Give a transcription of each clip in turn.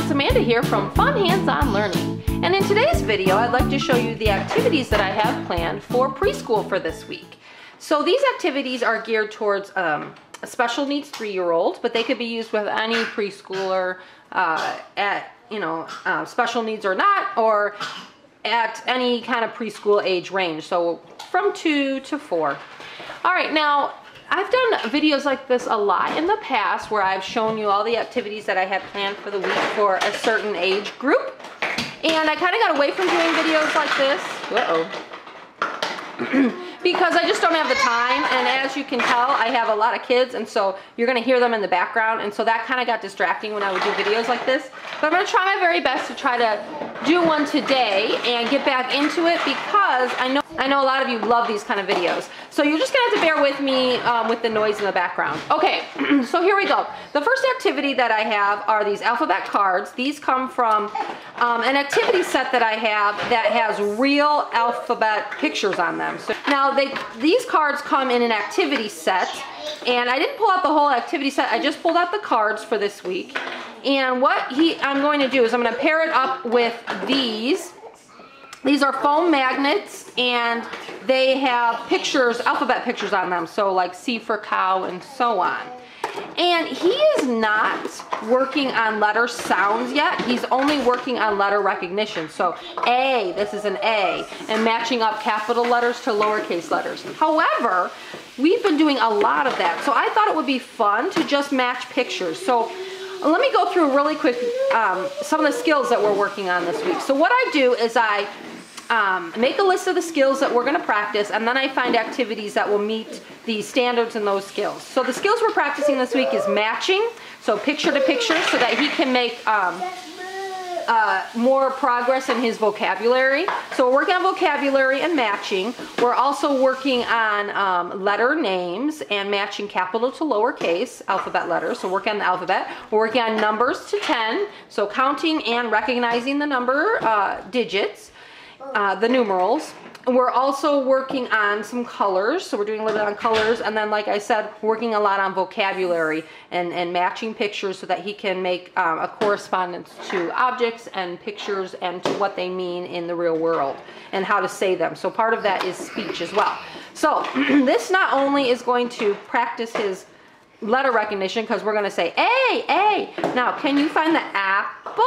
it's Amanda here from Fun Hands-On Learning. And in today's video, I'd like to show you the activities that I have planned for preschool for this week. So these activities are geared towards a special needs 3-year-old, but they could be used with any preschooler at, special needs or not, or at any kind of preschool age range. So from 2 to 4. All right, now, I've done videos like this a lot in the past where I've shown you all the activities that I had planned for the week for a certain age group. And I kind of got away from doing videos like this. Because I just don't have the time, and as you can tell, I have a lot of kids, and so you're going to hear them in the background, and so that kind of got distracting when I would do videos like this. But I'm going to try my very best to try to do one today and get back into it, because I know a lot of you love these kind of videos. So you're just going to have to bear with me with the noise in the background. Okay, so here we go. The first activity that I have are these alphabet cards. These come from an activity set that I have that has real alphabet pictures on them. So now these cards come in an activity set, and I didn't pull out the whole activity set. I just pulled out the cards for this week. And what I'm going to do is I'm going to pair it up with these. These are foam magnets, and they have pictures, alphabet pictures on them. So like C for cow and so on. And he is not working on letter sounds yet. He's only working on letter recognition. So A, this is an A, and matching up capital letters to lowercase letters. However, we've been doing a lot of that. So I thought it would be fun to just match pictures. So let me go through really quick some of the skills that we're working on this week. So what I do is I make a list of the skills that we're going to practice, and then I find activities that will meet the standards in those skills. So the skills we're practicing this week is matching, so picture to picture, so that he can make more progress in his vocabulary. So we're working on vocabulary and matching. We're also working on letter names and matching capital to lowercase alphabet letters. So working on the alphabet. We're working on numbers to 10, so counting and recognizing the number digits. The numerals. We're also working on some colors, so we're doing a little bit on colors, and then like I said, working a lot on vocabulary and matching pictures so that he can make a correspondence to objects and pictures and to what they mean in the real world and how to say them. So part of that is speech as well. So this not only is going to practice his letter recognition, because we're going to say A. Now, can you find the apple?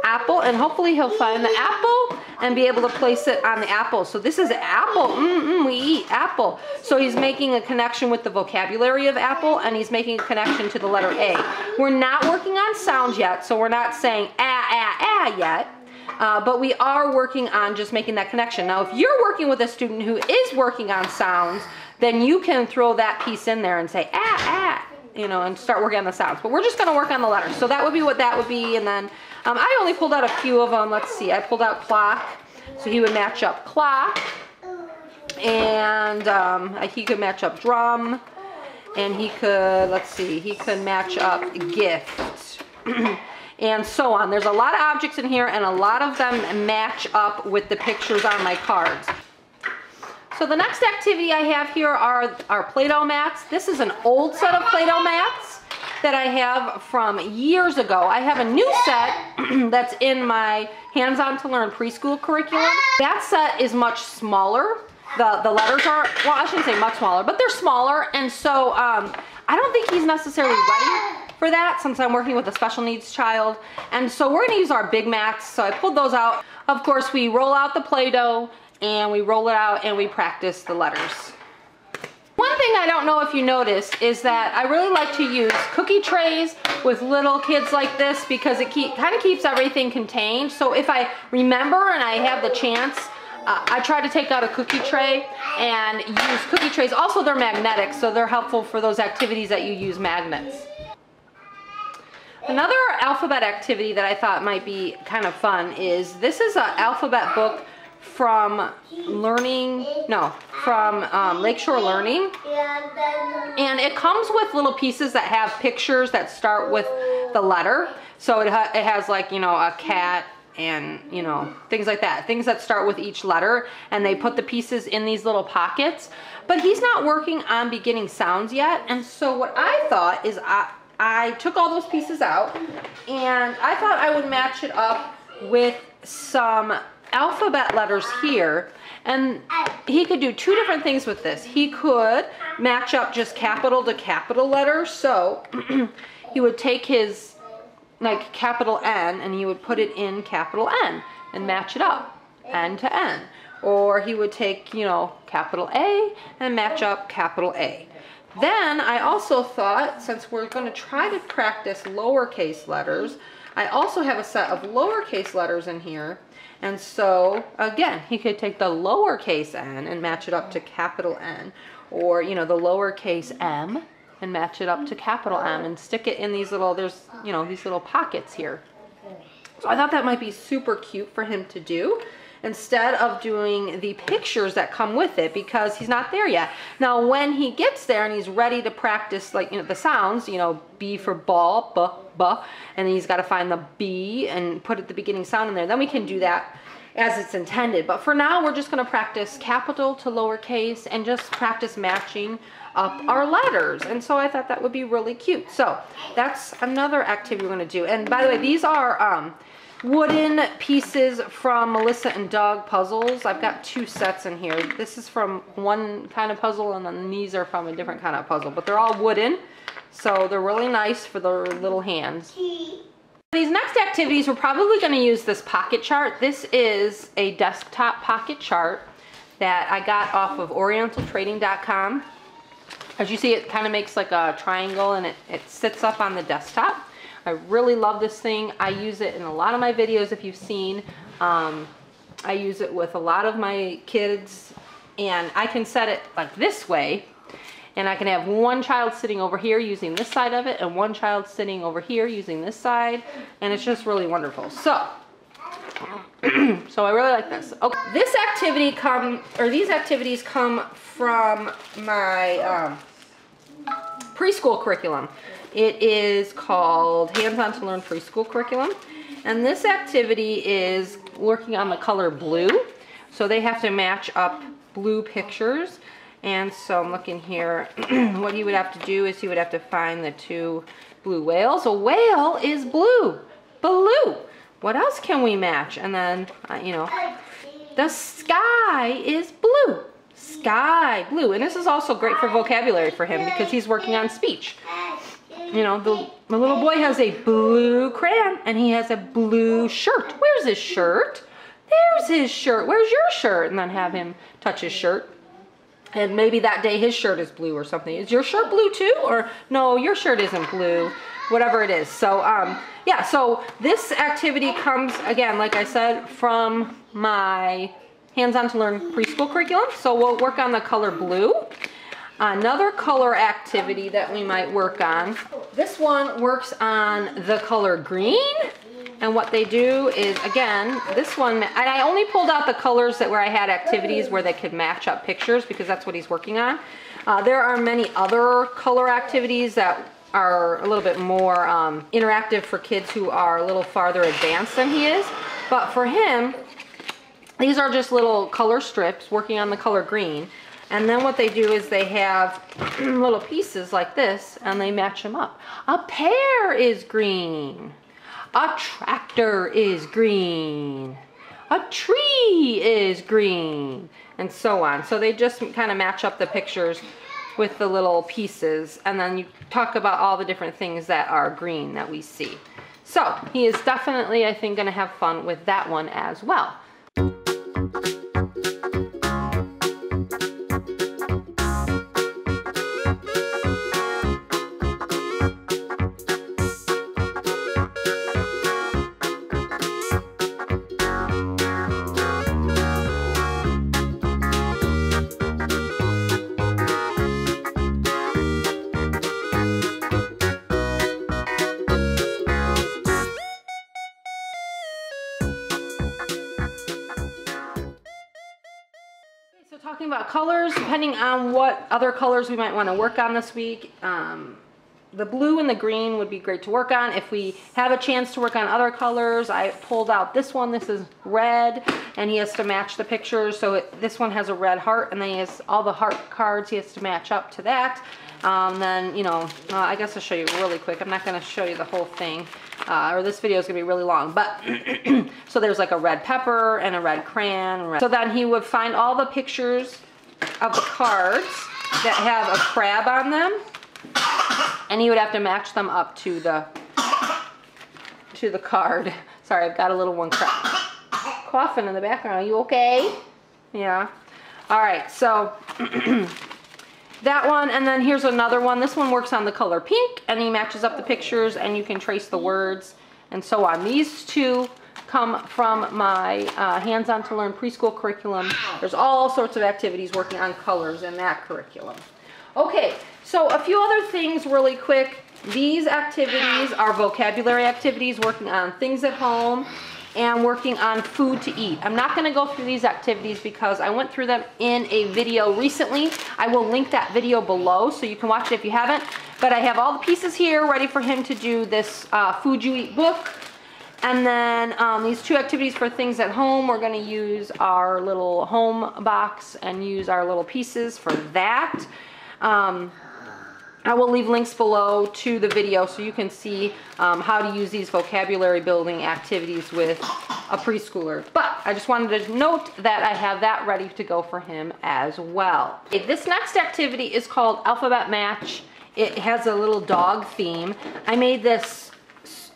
Apple, and hopefully he'll find the apple and be able to place it on the apple. So this is apple. We eat apple. So he's making a connection with the vocabulary of apple, and he's making a connection to the letter A. We're not working on sounds yet, so we're not saying yet. But we are working on just making that connection. Now, if you're working with a student who is working on sounds, then you can throw that piece in there and say and start working on the sounds. But we're just going to work on the letters. So that would be what that would be. And then I only pulled out a few of them. Let's see. I pulled out clock. So he would match up clock. And he could match up drum. And he could, let's see, he could match up gift. And so on. There's a lot of objects in here, and a lot of them match up with the pictures on my cards. So the next activity I have here are our Play-Doh mats. This is an old set of Play-Doh mats that I have from years ago. I have a new set that's in my Hands-On to Learn preschool curriculum. That set is much smaller. The letters are, well, I shouldn't say much smaller, but they're smaller, and so I don't think he's necessarily ready for that since I'm working with a special needs child. And so we're going to use our big mats. So I pulled those out. Of course, we roll out the Play-Doh, and we roll it out and we practice the letters. One thing I don't know if you noticed is that I really like to use cookie trays with little kids like this, because it kind of keeps everything contained. So if I remember and I have the chance, I try to take out a cookie tray and use cookie trays. Also, they're magnetic, so they're helpful for those activities that you use magnets. Another alphabet activity that I thought might be kind of fun is this is an alphabet book from Lakeshore Learning, and it comes with little pieces that have pictures that start with the letter. So it has like, a cat and, things like that, things that start with each letter, and they put the pieces in these little pockets. But he's not working on beginning sounds yet, and so what I thought is I took all those pieces out and I thought I would match it up with some alphabet letters here. And he could do two different things with this. He could match up just capital to capital letters. So he would take his like capital N and he would put it in capital N and match it up, N to N. Or he would take, you know, capital A and match up capital A. Then I also thought, since we're going to try to practice lowercase letters, I also have a set of lowercase letters in here. And so, again, he could take the lowercase n and match it up to capital N. Or, you know, the lowercase m and match it up to capital M and stick it in these little, there's, you know, these little pockets here. So I thought that might be super cute for him to do, instead of doing the pictures that come with it, because he's not there yet. Now when he gets there and he's ready to practice, like, you know, the sounds, you know, B for ball, b, and then he's got to find the B and put the beginning sound in there, then we can do that as it's intended. But for now, we're just going to practice capital to lowercase and just practice matching up our letters. And so I thought that would be really cute. So that's another activity we're going to do. And by the way, these are wooden pieces from Melissa and Doug puzzles. I've got two sets in here. This is from one kind of puzzle, and then these are from a different kind of puzzle, but they're all wooden, so they're really nice for their little hands. These next activities, we're probably going to use this pocket chart. This is a desktop pocket chart that I got off of orientaltrading.com. As you see, it kind of makes like a triangle, and it sits up on the desktop. I really love this thing. I use it in a lot of my videos, if you've seen. I use it with a lot of my kids, and I can set it like this way, and I can have one child sitting over here using this side of it, and one child sitting over here using this side, and it's just really wonderful. So, so I really like this. Okay, this activity these activities come from my preschool curriculum. It is called Hands-On to Learn Preschool Curriculum. And this activity is working on the color blue. So they have to match up blue pictures. And so I'm looking here. What he would have to do is he would have to find the two blue whales. A whale is blue. Blue. What else can we match? And then, you know, the sky is blue. Sky blue. And this is also great for vocabulary for him because he's working on speech. You know, the little boy has a blue crayon and he has a blue shirt. Where's his shirt? There's his shirt. Where's your shirt? And then have him touch his shirt. And maybe that day his shirt is blue or something. Is your shirt blue too? Or no, your shirt isn't blue. Whatever it is. So, yeah, so this activity comes, again, like I said, from my Hands-On to Learn Preschool curriculum. So we'll work on the color blue. Another color activity that we might work on, this one works on the color green. And what they do is, again, this one, and I only pulled out the colors where I had activities where they could match up pictures because that's what he's working on. There are many other color activities that are a little bit more interactive for kids who are a little farther advanced than he is. But for him, these are just little color strips working on the color green. And then what they do is they have little pieces like this and they match them up. A pear is green. A tractor is green. A tree is green. And so on. So they just kind of match up the pictures with the little pieces. And then you talk about all the different things that are green that we see. So he is definitely, I think, going to have fun with that one as well. Talking about colors, depending on what other colors we might want to work on this week, the blue and the green would be great to work on. If we have a chance to work on other colors, I pulled out this one. This is red, and he has to match the pictures. So this one has a red heart, and then he has all the heart cards. He has to match up to that. Then, you know, I guess I'll show you really quick. I'm not going to show you the whole thing, or this video is going to be really long. But so there's like a red pepper and a red crayon. So then he would find all the pictures of the cards that have a crab on them, and he would have to match them up to the card. Sorry, I've got a little one coughing in the background. Are you okay? Yeah. All right, so that one, and then here's another one. This one works on the color pink, and he matches up the pictures, and you can trace the words and so on. These two come from my Hands-On to Learn preschool curriculum. There's all sorts of activities working on colors in that curriculum. Okay, so a few other things really quick. These activities are vocabulary activities, working on things at home and working on food to eat. I'm not gonna go through these activities because I went through them in a video recently. I will link that video below so you can watch it if you haven't. But I have all the pieces here ready for him to do this Food You Eat book. And then these two activities for things at home, we're gonna use our little home box and use our little pieces for that. I will leave links below to the video so you can see how to use these vocabulary building activities with a preschooler. But I just wanted to note that I have that ready to go for him as well. This next activity is called Alphabet Match. It has a little dog theme. I made this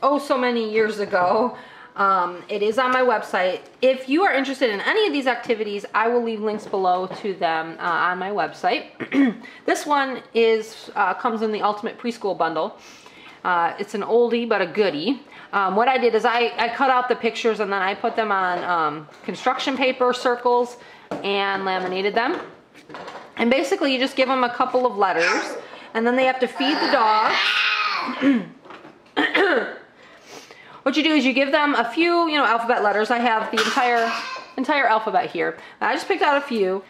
so many years ago. It is on my website. If you are interested in any of these activities, I will leave links below to them on my website. This one comes in the Ultimate Preschool Bundle. It's an oldie but a goodie. What I did is I cut out the pictures and then I put them on construction paper, circles, and laminated them. And basically you just give them a couple of letters, and then they have to feed the dog. What you do is you give them a few, alphabet letters. I have the entire alphabet here. I just picked out a few.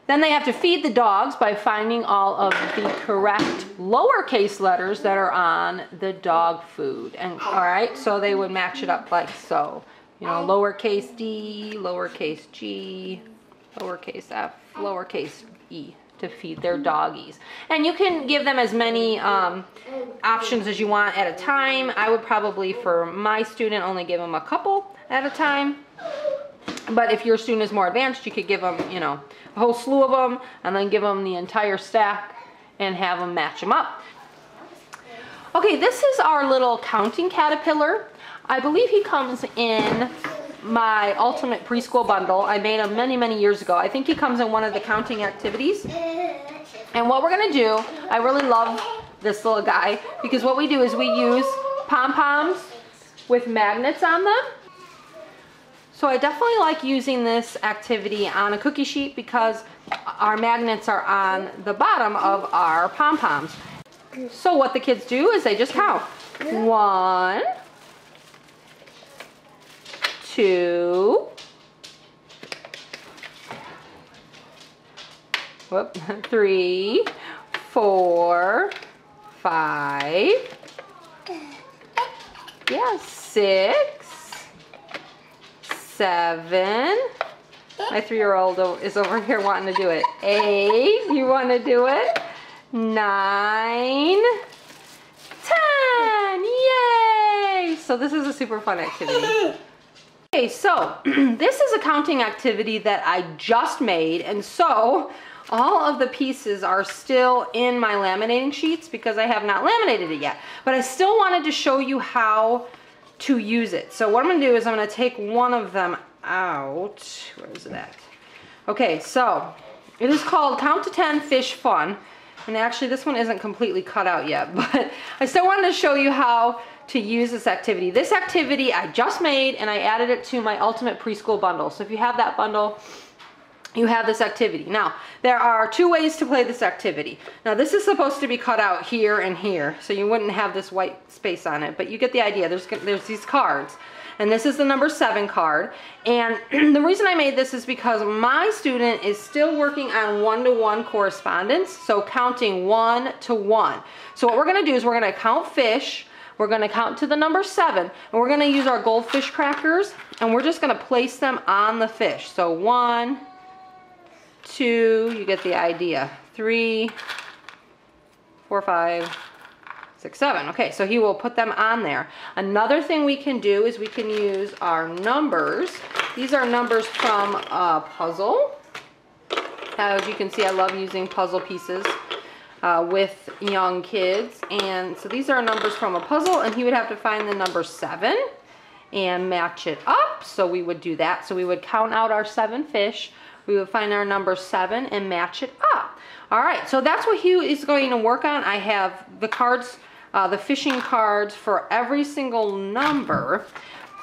Then they have to feed the dogs by finding all of the correct lowercase letters that are on the dog food. And all right, so they would match it up like so. Lowercase d, lowercase g, lowercase f, lowercase e, to feed their doggies. And you can give them as many options as you want at a time. I would probably, for my student, only give them a couple at a time. But if your student is more advanced, you could give them, a whole slew of them, and then give them the entire stack and have them match them up. Okay, this is our little counting caterpillar. I believe he comes in my Ultimate Preschool Bundle. I made him many, many years ago. I think he comes in one of the counting activities. And what we're gonna do, I really love this little guy, because what we do is we use pom-poms with magnets on them. So I definitely like using this activity on a cookie sheet because our magnets are on the bottom of our pom-poms. So what the kids do is they just count. 1, 2, 3, 4, 5, 6, 7. My 3-year-old is over here wanting to do it. 8, you want to do it? 9, 10, yay! So this is a super fun activity. Okay, so this is a counting activity that I just made, and so all of the pieces are still in my laminating sheets because I have not laminated it yet. But I still wanted to show you how to use it. So what I'm gonna do is I'm gonna take one of them out. Where is it at? Okay, so it is called Count to 10 Fish Fun. And actually this one isn't completely cut out yet, but I still wanted to show you how to use this activity. This activity I just made and I added it to my Ultimate Preschool Bundle. So if you have that bundle, you have this activity. Now, there are 2 ways to play this activity. Now, this is supposed to be cut out here and here, so you wouldn't have this white space on it, but you get the idea. There's these cards, And this is the number 7 card. And the reason I made this is because my student is still working on one-to-one correspondence, so counting 1 to 1. So what we're going to do is we're going to count fish, we're going to count to the number 7, and we're going to use our goldfish crackers, and we're just going to place them on the fish. So 1, 2, you get the idea, 3, 4, 5, 6, 7. Okay, so he will put them on there. Another thing we can do is we can use our numbers. These are numbers from a puzzle. As you can see, I love using puzzle pieces with young kids. And so these are numbers from a puzzle, and he would have to find the number 7 and match it up. So we would do that. So we would count out our 7 fish. We would find our number 7 and match it up. All right, so that's what he is going to work on. I have the cards, the fishing cards for every single number,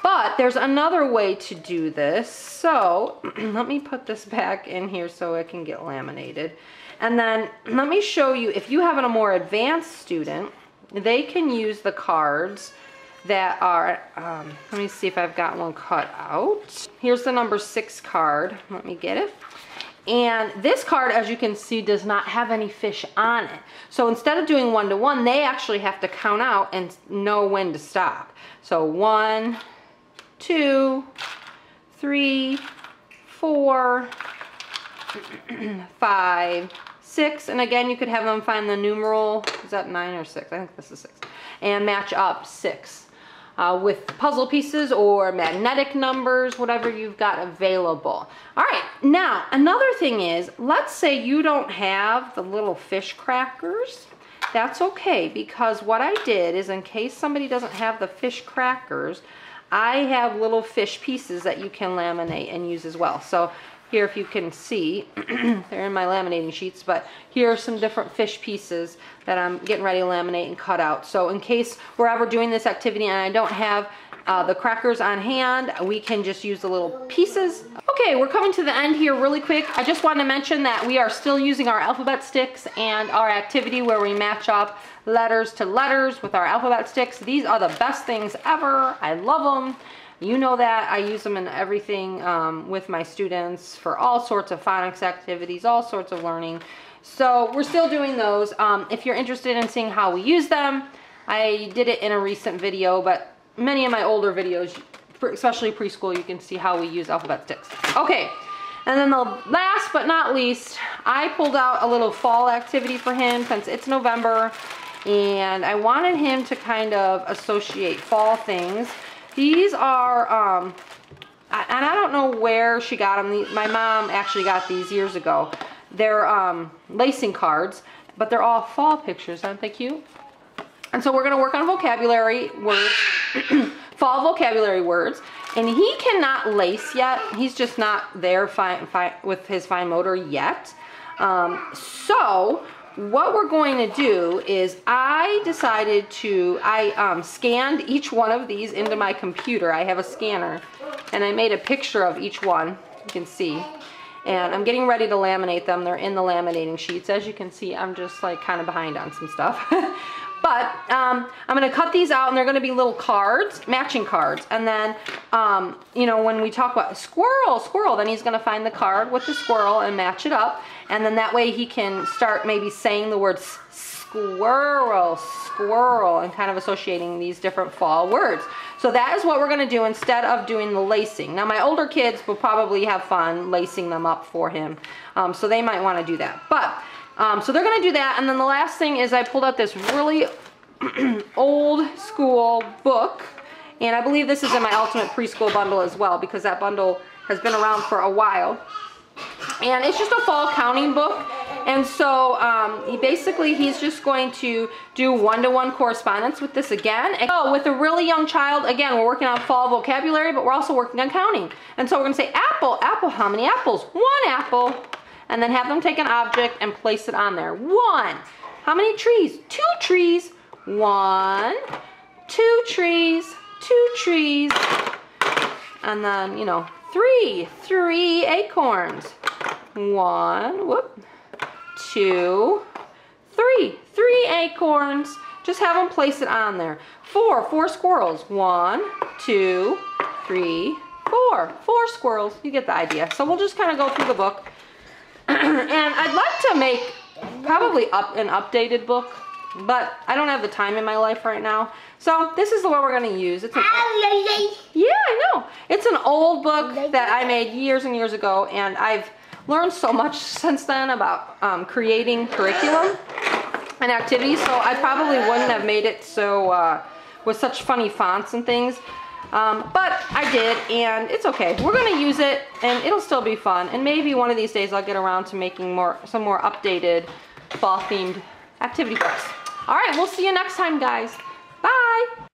but there's another way to do this. So let me put this back in here so it can get laminated. And then let me show you, if you have a more advanced student, they can use the cards that are, let me see if I've got one cut out. Here's the number 6 card. Let me get it. And this card, as you can see, does not have any fish on it. So instead of doing 1 to 1, they actually have to count out and know when to stop. So 1, 2, 3, 4, 5, 6. And again, you could have them find the numeral. Is that 9 or 6? I think this is 6. And match up 6. With puzzle pieces or magnetic numbers, whatever you've got available. All right, now another thing is, let's say you don't have the little fish crackers. That's okay, because what I did is, in case somebody doesn't have the fish crackers, I have little fish pieces that you can laminate and use as well. So here, if you can see, they're in my laminating sheets, but here are some different fish pieces that I'm getting ready to laminate and cut out. So in case we're ever doing this activity and I don't have the crackers on hand, we can just use the little pieces. Okay, we're coming to the end here really quick. I just want to mention that we are still using our alphabet sticks and our activity where we match up letters to letters with our alphabet sticks. These are the best things ever. I love them. You know that. I use them in everything with my students for all sorts of phonics activities, all sorts of learning. So we're still doing those. If you're interested in seeing how we use them, I did it in a recent video, but many of my older videos, especially preschool, you can see how we use alphabet sticks. Okay, and then the last but not least, I pulled out a little fall activity for him since it's November, and I wanted him to kind of associate fall things. These are, and I don't know where she got them. My mom actually got these years ago. They're lacing cards, but they're all fall pictures. Aren't they cute? And so we're going to work on vocabulary words, fall vocabulary words. And he cannot lace yet. He's just not there with his fine motor yet. So what we're going to do is I scanned each one of these into my computer. I have a scanner, and I made a picture of each one, you can see. And I'm getting ready to laminate them. They're in the laminating sheets. As you can see, I'm just like kind of behind on some stuff. But I'm going to cut these out, and they're going to be little cards, matching cards. And then, you know, when we talk about squirrel, then he's going to find the card with the squirrel and match it up. And then that way he can start maybe saying the words squirrel, squirrel, and kind of associating these different fall words. So that is what we're going to do instead of doing the lacing. Now, my older kids will probably have fun lacing them up for him. So they might want to do that. But so they're going to do that. And then the last thing is I pulled out this really old school book. And I believe this is in my Ultimate Preschool bundle as well, because that bundle has been around for a while. And it's just a fall counting book. And so he's just going to do one-to-one correspondence with this again. So with a really young child, again, we're working on fall vocabulary, but we're also working on counting. And so we're going to say apple, apple, how many apples? 1 apple. And then have them take an object and place it on there. 1. How many trees? 2 trees. 1. 2 trees. 2 trees. And then, you know, 3 acorns. 1, whoop, 2, 3 acorns. Just have them place it on there. 4 squirrels. 1, 2, 3, 4. 4 squirrels. You get the idea. So we'll just kind of go through the book. And I'd like to make probably an updated book, but I don't have the time in my life right now. So this is the one we're going to use. It's an yeah, I know. It's an old book that I made years and years ago, and I've learned so much since then about creating curriculum and activities, so I probably wouldn't have made it so with such funny fonts and things. But I did, and it's okay. We're going to use it, and it'll still be fun. And maybe one of these days I'll get around to making some more updated fall-themed activity books. All right, we'll see you next time, guys. Bye.